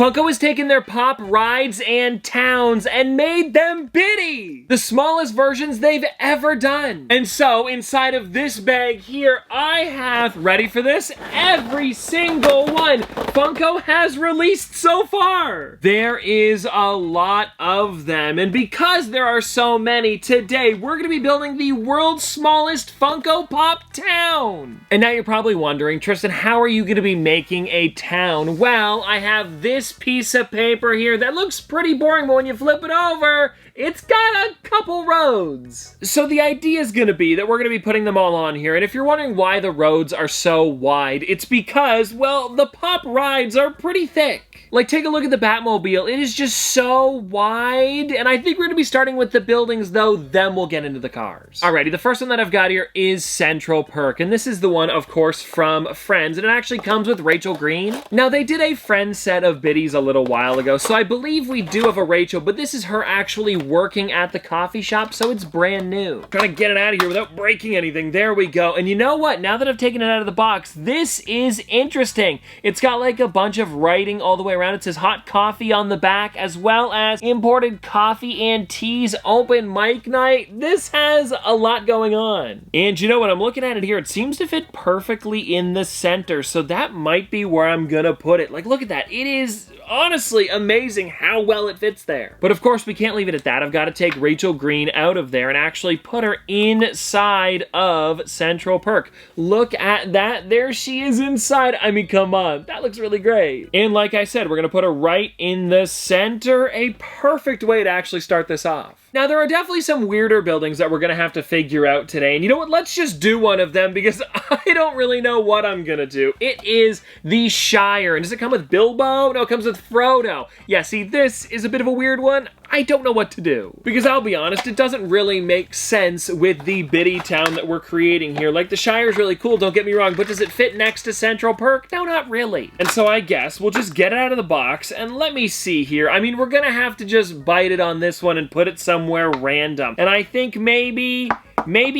Funko has taken their Pop rides and towns and made them bitty! The smallest versions they've ever done. And so, inside of this bag here, I have, ready for this, every single one Funko has released so far. There is a lot of them, and because there are so many, today we're gonna be building the world's smallest Funko Pop town. And now you're probably wondering, Tristan, how are you gonna be making a town? Well, I have this piece of paper here that looks pretty boring, but when you flip it over, it's got a couple roads. So the idea is gonna be that we're gonna be putting them all on here, and if you're wondering why the roads are so wide, it's because, well, the Pop rides are pretty thick. Like, take a look at the Batmobile. It is just so wide, and I think we're gonna be starting with the buildings, though, then we'll get into the cars. Alrighty, the first one that I've got here is Central Perk, and this is the one, of course, from Friends, and it actually comes with Rachel Green. Now, they did a Friends set of biddies a little while ago, so I believe we do have a Rachel, but this is her actually working at the coffee shop, so it's brand new. Trying to get it out of here without breaking anything. There we go. And you know what? Now that I've taken it out of the box, this is interesting. It's got like a bunch of writing all the way around. It says hot coffee on the back, as well as imported coffee and teas open mic night. This has a lot going on. And you know what? I'm looking at it here. It seems to fit perfectly in the center, so that might be where I'm gonna put it. Like, look at that. It is honestly amazing how well it fits there. But of course, we can't leave it at that. I've got to take Rachel Green out of there and actually put her inside of Central Perk. Look at that. There she is inside. I mean, come on. That looks really great. And like I said, we're going to put her right in the center. A perfect way to actually start this off. Now, there are definitely some weirder buildings that we're going to have to figure out today. And you know what? Let's just do one of them because I don't really know what I'm going to do. It is the Shire. And does it come with Bilbo? No, it comes with Frodo. Yeah, see, this is a bit of a weird one. I don't know what to do. Because I'll be honest, it doesn't really make sense with the bitty town that we're creating here. Like, the Shire's really cool, don't get me wrong, but does it fit next to Central Perk? No, not really. And so I guess we'll just get it out of the box, and let me see here. I mean, we're gonna have to just bite it on this one and put it somewhere random. And I think maybe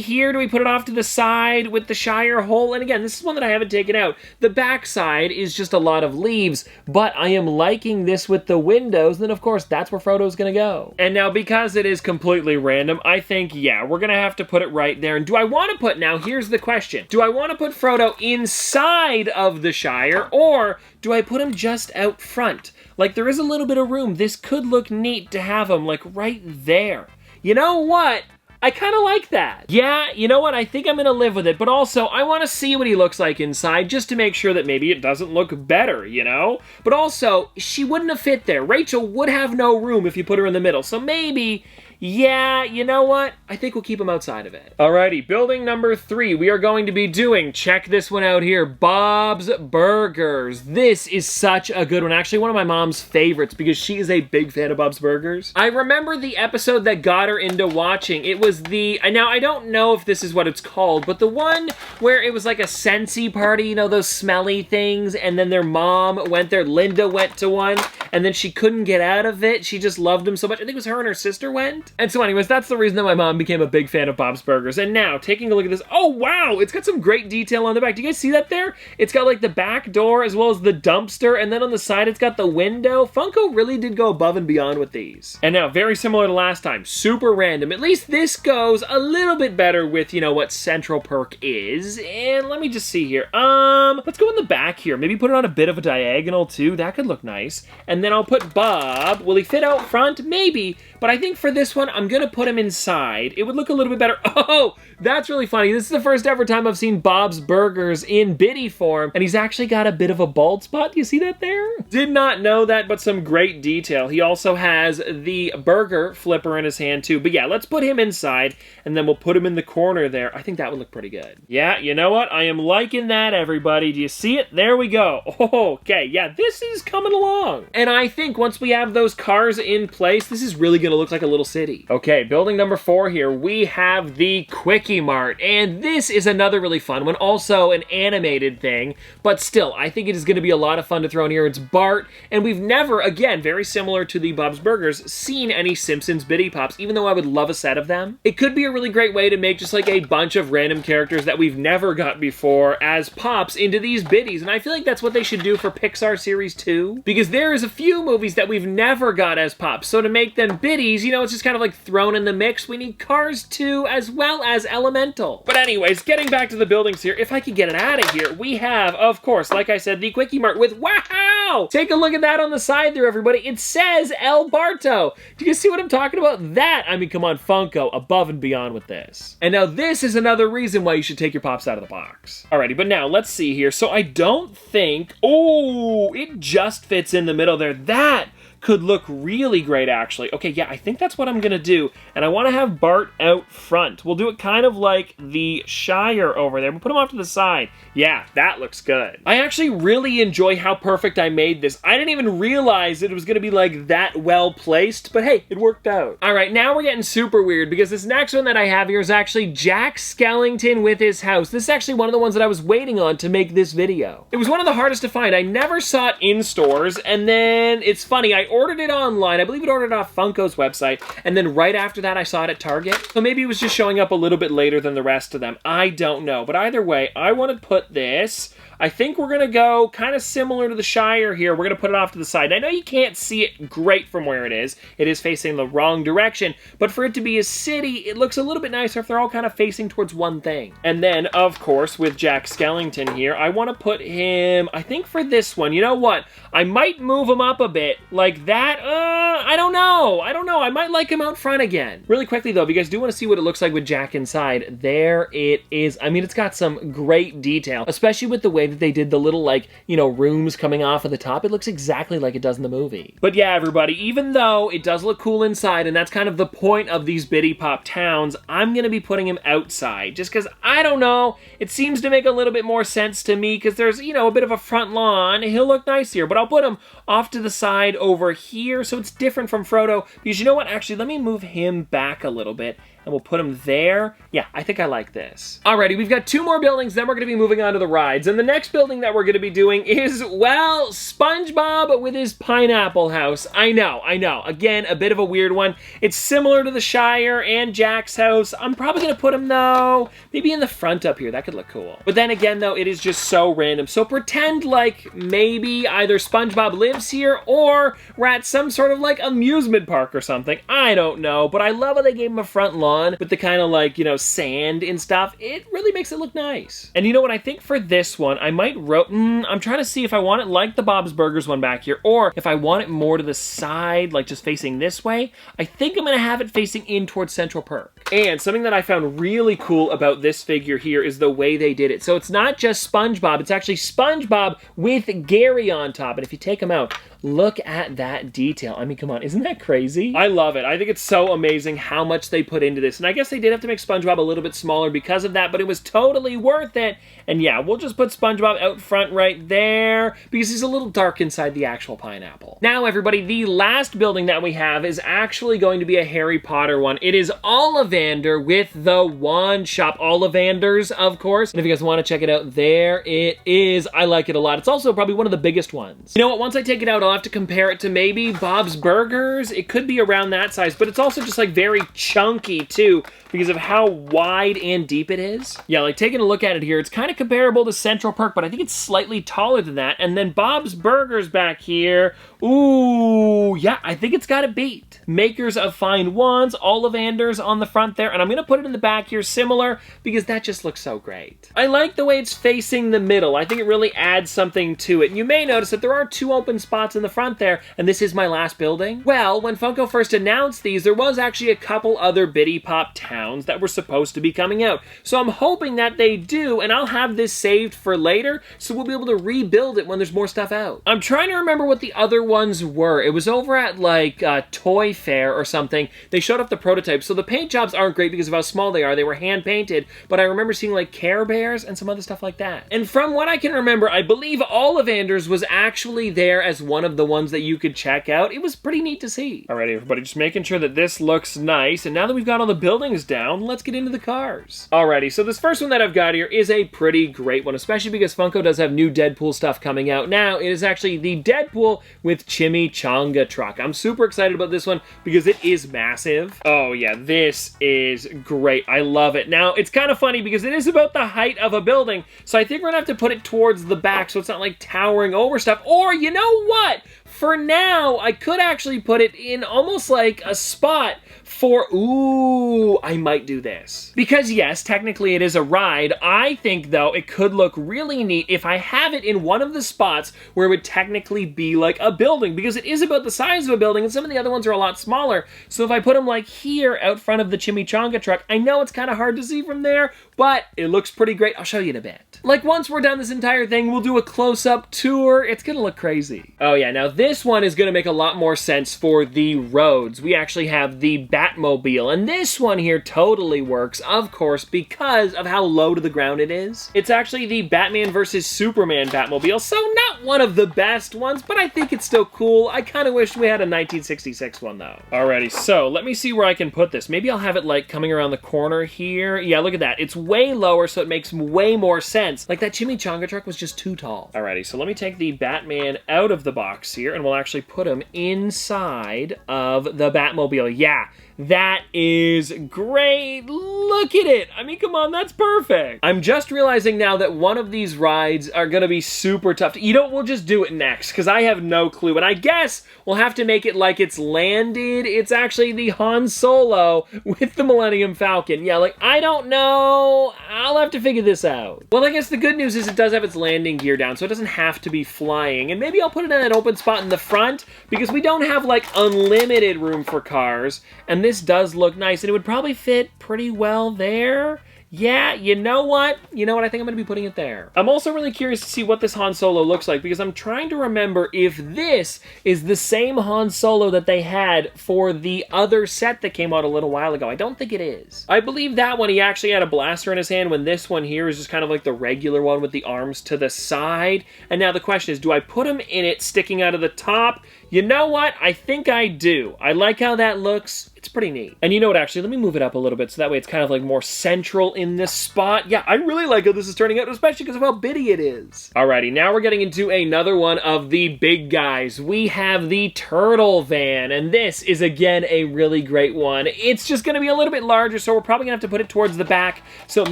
here, do we put it off to the side with the Shire hole? And again, this is one that I haven't taken out. The back side is just a lot of leaves, but I am liking this with the windows. And then, of course, that's where Frodo's gonna go. And now, because it is completely random, I think, yeah, we're gonna have to put it right there. And do I want to put, now, here's the question. Do I want to put Frodo inside of the Shire, or do I put him just out front? Like, there is a little bit of room. This could look neat to have him, like, right there. You know what? I kind of like that. Yeah, you know what? I think I'm going to live with it, but also I want to see what he looks like inside just to make sure that maybe it doesn't look better, you know? But also, she wouldn't have fit there. Rachel would have no room if you put her in the middle, so maybe... yeah, you know what? I think we'll keep him outside of it. Alrighty, building number 3, we are going to be doing, check this one out here, Bob's Burgers. This is such a good one. Actually, one of my mom's favorites because she is a big fan of Bob's Burgers. I remember the episode that got her into watching. It was the, now I don't know if this is what it's called, but the one where it was like a Scentsy party, you know, those smelly things, and then their mom went there, Linda went to one, and then she couldn't get out of it. She just loved him so much. I think it was her and her sister went. And so anyways, that's the reason that my mom became a big fan of Bob's Burgers. And now, taking a look at this, oh wow, it's got some great detail on the back. Do you guys see that there? It's got like the back door as well as the dumpster, and then on the side it's got the window. Funko really did go above and beyond with these. And now, very similar to last time, super random. At least this goes a little bit better with, you know, what Central Perk is. And let me just see here. Let's go in the back here. Maybe put it on a bit of a diagonal too. That could look nice. And then I'll put Bob. Will he fit out front? Maybe. But I think for this one, I'm gonna put him inside. It would look a little bit better. Oh, that's really funny. This is the first ever time I've seen Bob's Burgers in biddy form, and he's actually got a bit of a bald spot. Do you see that there? Did not know that, but some great detail. He also has the burger flipper in his hand too. But yeah, let's put him inside, and then we'll put him in the corner there. I think that would look pretty good. Yeah, you know what? I am liking that, everybody. Do you see it? There we go. Oh, okay, yeah, this is coming along. And I think once we have those cars in place, this is really gonna look like a little city. Okay, building number 4 here, we have the Quickie Mart, and this is another really fun one, also an animated thing, but still, I think it is going to be a lot of fun to throw in here. It's Bart, and we've never, again, very similar to the Bob's Burgers, seen any Simpsons Biddy Pops, even though I would love a set of them. It could be a really great way to make just like a bunch of random characters that we've never got before as Pops into these biddies, and I feel like that's what they should do for Pixar Series 2, because there is a few few movies that we've never got as Pops. So to make them biddies, you know, it's just kind of like thrown in the mix. We need Cars 2 as well as Elemental. But anyways, getting back to the buildings here, if I could get it out of here, we have, of course, like I said, the Quickie Mart with, wow! Take a look at that on the side there, everybody. It says El Barto. Do you see what I'm talking about? That, I mean, come on, Funko, above and beyond with this. And now this is another reason why you should take your Pops out of the box. Alrighty, but now let's see here. So I don't think, oh, it just fits in the middle there. That could look really great, actually. Okay, yeah, I think that's what I'm gonna do. And I wanna have Bart out front. We'll do it kind of like the Shire over there. We'll put him off to the side. Yeah, that looks good. I actually really enjoy how perfect I made this. I didn't even realize that it was gonna be like that well placed, but hey, it worked out. All right, now we're getting super weird because this next one that I have here is actually Jack Skellington with his house. This is actually one of the ones that I was waiting on to make this video. It was one of the hardest to find. I never saw it in stores, and then it's funny, I ordered it online. I believe it ordered off Funko's website, and then right after that I saw it at Target. So maybe it was just showing up a little bit later than the rest of them. I don't know, but either way, I want to put this, I think we're gonna go kind of similar to the Shire here. We're gonna put it off to the side. I know you can't see it great from where it is facing the wrong direction, but for it to be a city, it looks a little bit nicer if they're all kind of facing towards one thing. And then, of course, with Jack Skellington here, I want to put him, I think for this one, you know what? I might move him up a bit, like that. I don't know. I might like him out front again. Really quickly, though, if you guys do want to see what it looks like with Jack inside, there it is. I mean, it's got some great detail, especially with the way that they did the little, like, you know, rooms coming off of the top. It looks exactly like it does in the movie. But yeah, everybody, even though it does look cool inside, and that's kind of the point of these Biddy Pop towns, I'm going to be putting him outside, just because, I don't know, it seems to make a little bit more sense to me, because there's, you know, a bit of a front lawn. He'll look nice here, but I'll put him off to the side over here, so it's different from Frodo, because you know what, actually, let me move him back a little bit, and we'll put him there. Yeah, I think I like this. Alrighty, we've got 2 more buildings, then we're going to be moving on to the rides. And the next building that we're going to be doing is, well, SpongeBob with his pineapple house. I know. Again, a bit of a weird one. It's similar to the Shire and Jack's house. I'm probably going to put him, though, maybe in the front up here. That could look cool. But then again, though, it is just so random. So pretend like maybe either SpongeBob lives here or we're at some sort of like amusement park or something. I don't know, but I love how they gave him a front lawn with the kind of like, you know, sand and stuff. It really makes it look nice. And you know what, I think for this one, I might I'm trying to see if I want it like the Bob's Burgers one back here, or if I want it more to the side, like just facing this way. I think I'm gonna have it facing in towards Central Perk. And something that I found really cool about this figure here is the way they did it. So it's not just SpongeBob, it's actually SpongeBob with Gary on top. And if you take him out, look at that detail. I mean, come on, isn't that crazy? I love it. I think it's so amazing how much they put into this. And I guess they did have to make SpongeBob a little bit smaller because of that, but it was totally worth it. And yeah, we'll just put SpongeBob out front right there because he's a little dark inside the actual pineapple. Now, everybody, the last building that we have is actually going to be a Harry Potter one. It is Ollivander with the Wand Shop. Ollivanders, of course. And if you guys want to check it out, there it is. I like it a lot. It's also probably one of the biggest ones. You know what? Once I take it out, I'll have to compare it to maybe Bob's Burgers. It could be around that size, but it's also just like very chunky too because of how wide and deep it is. Yeah, like taking a look at it here, it's kind of comparable to Central Perk, but I think it's slightly taller than that. And then Bob's Burgers back here, ooh, yeah, I think it's got it beat. Makers of Fine Wands, Ollivanders on the front there, and I'm gonna put it in the back here similar because that just looks so great. I like the way it's facing the middle. I think it really adds something to it. And you may notice that there are 2 open spots in the front there, and this is my last building. Well, when Funko first announced these, there was actually a couple other Biddy Pop towns that were supposed to be coming out. So I'm hoping that they do, and I'll have this saved for later, so we'll be able to rebuild it when there's more stuff out. I'm trying to remember what the other ones were. It was over at like Toy Fair or something. They showed up the prototypes. So the paint jobs aren't great because of how small they are. They were hand painted, but I remember seeing like Care Bears and some other stuff like that. And from what I can remember, I believe Ollivanders was actually there as one of the ones that you could check out. It was pretty neat to see. Alrighty, everybody, just making sure that this looks nice. And now that we've got all the buildings down, let's get into the cars. Alrighty, so this first one that I've got here is a pretty great one, especially because Funko does have new Deadpool stuff coming out now. It is actually the Deadpool with Chimichanga truck. I'm super excited about this one because it is massive. Oh yeah, this is great. I love it. Now, it's kind of funny because it is about the height of a building, so I think we're gonna have to put it towards the back so it's not like towering over stuff. Or, you know what? for now, I could actually put it in almost like a spot for, ooh, I might do this. Because yes, technically it is a ride. I think though it could look really neat if I have it in one of the spots where it would technically be like a building, because it is about the size of a building and some of the other ones are a lot smaller. So if I put them like here out front of the chimichanga truck, I know it's kind of hard to see from there, but it looks pretty great. I'll show you in a bit. Like once we're done this entire thing, we'll do a close-up tour. It's gonna look crazy. Oh yeah, now this one is gonna make a lot more sense for the roads. We actually have the Batmobile, and this one here totally works, of course, because of how low to the ground it is. It's actually the Batman versus Superman Batmobile, so not one of the best ones, but I think it's still cool. I kind of wish we had a 1966 one though. Alrighty, so let me see where I can put this. Maybe I'll have it like coming around the corner here. Yeah, look at that. It's way lower, so it makes way more sense. Like that chimichanga truck was just too tall. Alrighty, so let me take the Batman out of the box here, and we'll actually put him inside of the Batmobile. Yeah, that is great. Look at it. I mean, come on, that's perfect. I'm just realizing now that one of these rides are gonna be super tough. You know, we'll just do it next, because I have no clue. And I guess we'll have to make it like it's landed. It's actually the Han Solo with the Millennium Falcon. Yeah, like, I don't know. I'll have to figure this out. Well, I guess the good news is it does have its landing gear down, so it doesn't have to be flying. And maybe I'll put it in an open spot in the front, because we don't have, like, unlimited room for cars. And this does look nice, and it would probably fit pretty well there. Yeah, you know what? You know what? I think I'm going to be putting it there. I'm also really curious to see what this Han Solo looks like, because I'm trying to remember if this is the same Han Solo that they had for the other set that came out a little while ago. I don't think it is. I believe that one, he actually had a blaster in his hand, when this one here is just kind of like the regular one with the arms to the side. And now the question is, do I put him in it sticking out of the top? You know what? I think I do. I like how that looks. It's pretty neat. And you know what, actually, let me move it up a little bit so that way it's kind of like more central in this spot. Yeah, I really like how this is turning out, especially because of how bitty it is. Alrighty, now we're getting into another one of the big guys. We have the Turtle Van, and this is, again, a really great one. It's just going to be a little bit larger, so we're probably going to have to put it towards the back so it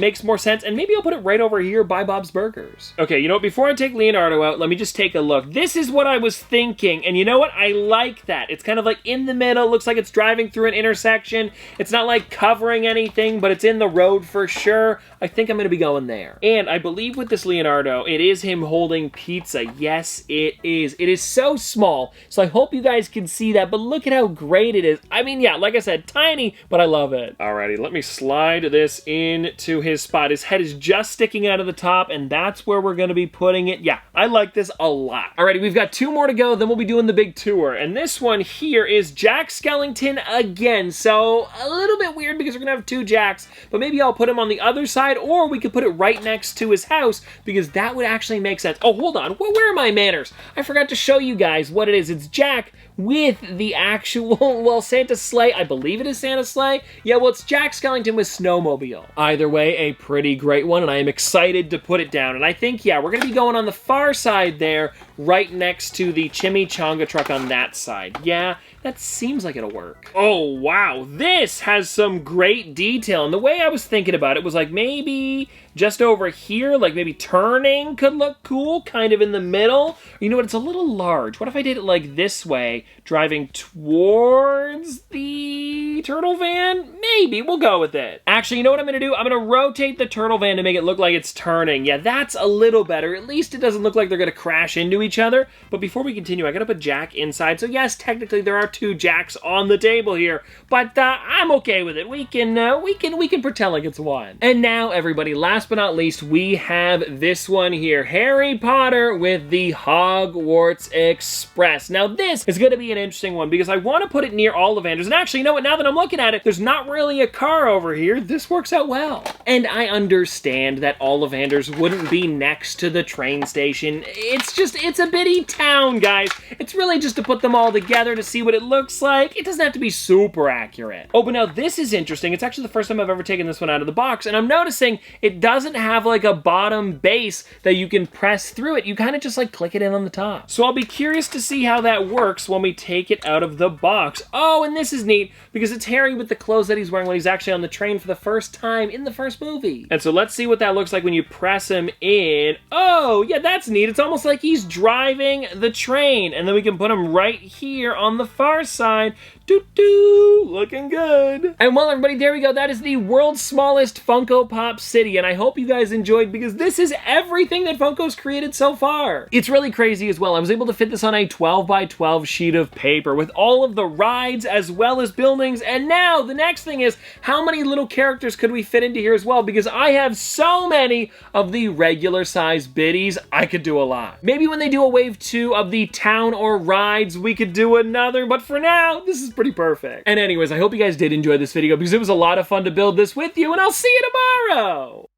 makes more sense, and maybe I'll put it right over here by Bob's Burgers. Okay, you know what, before I take Leonardo out, let me just take a look. This is what I was thinking, and you know what? I like that. It's kind of like in the middle, looks like it's driving through an intersection. It's not like covering anything, but it's in the road for sure. I think I'm going to be going there. And I believe with this Leonardo, it is him holding pizza. Yes, it is. It is so small, so I hope you guys can see that, but look at how great it is. I mean, yeah, like I said, tiny, but I love it. Alrighty, let me slide this into his spot. His head is just sticking out of the top, and that's where we're going to be putting it. Yeah, I like this a lot. Alrighty, we've got 2 more to go, then we'll be doing the big tour. And this one here is Jack Skellington again. So a little bit weird because we're gonna have 2 Jacks, but maybe I'll put him on the other side, or we could put it right next to his house, because that would actually make sense. Oh, hold on, where are my manners? I forgot to show you guys what it is. It's Jack with the actual, well, Santa's sleigh. I believe it is Santa's sleigh. Yeah, well, it's Jack Skellington with Snowmobile. Either way, a pretty great one, and I am excited to put it down. And I think, yeah, we're gonna be going on the far side there, right next to the chimichanga truck on that side. Yeah, that seems like it'll work. Oh, wow. This has some great detail. And the way I was thinking about it was like maybe just over here, like maybe turning could look cool, kind of in the middle. You know what? It's a little large. What if I did it like this way, driving towards the turtle van? Maybe. We'll go with it. Actually, you know what I'm going to do? I'm going to rotate the turtle van to make it look like it's turning. Yeah, that's a little better. At least it doesn't look like they're going to crash into each other. But before we continue, I got to put Jack inside. So yes, technically there are 2 Jacks on the table here, but I'm okay with it. We can pretend like it's one. And now, everybody, last but not least, we have this one here, Harry Potter with the Hogwarts Express. Now, this is going to be an interesting one because I want to put it near Ollivanders. And actually, you know what? Now that I'm looking at it, there's not really a car over here. This works out well. And I understand that Ollivanders wouldn't be next to the train station. It's a bitty town, guys. It's really just to put them all together to see what it looks like. It doesn't have to be super accurate. Oh, but now this is interesting. It's actually the first time I've ever taken this one out of the box, and I'm noticing it does doesn't have like a bottom base that you can press through it. You kind of just like click it in on the top. So I'll be curious to see how that works when we take it out of the box. Oh, and this is neat because it's Harry with the clothes that he's wearing when he's actually on the train for the first time in the first movie. And so let's see what that looks like when you press him in. Oh, yeah, that's neat. It's almost like he's driving the train. And then we can put him right here on the far side. Doo-doo, looking good. And well, everybody, there we go. That is the world's smallest Funko Pop city, and I hope you guys enjoyed because this is everything that Funko's created so far. It's really crazy as well. I was able to fit this on a 12 by 12 sheet of paper with all of the rides as well as buildings, and now the next thing is how many little characters could we fit into here as well, because I have so many of the regular size biddies, I could do a lot. Maybe when they do a wave 2 of the town or rides, we could do another, but for now, this is pretty perfect. And anyways, I hope you guys did enjoy this video because it was a lot of fun to build this with you, and I'll see you tomorrow!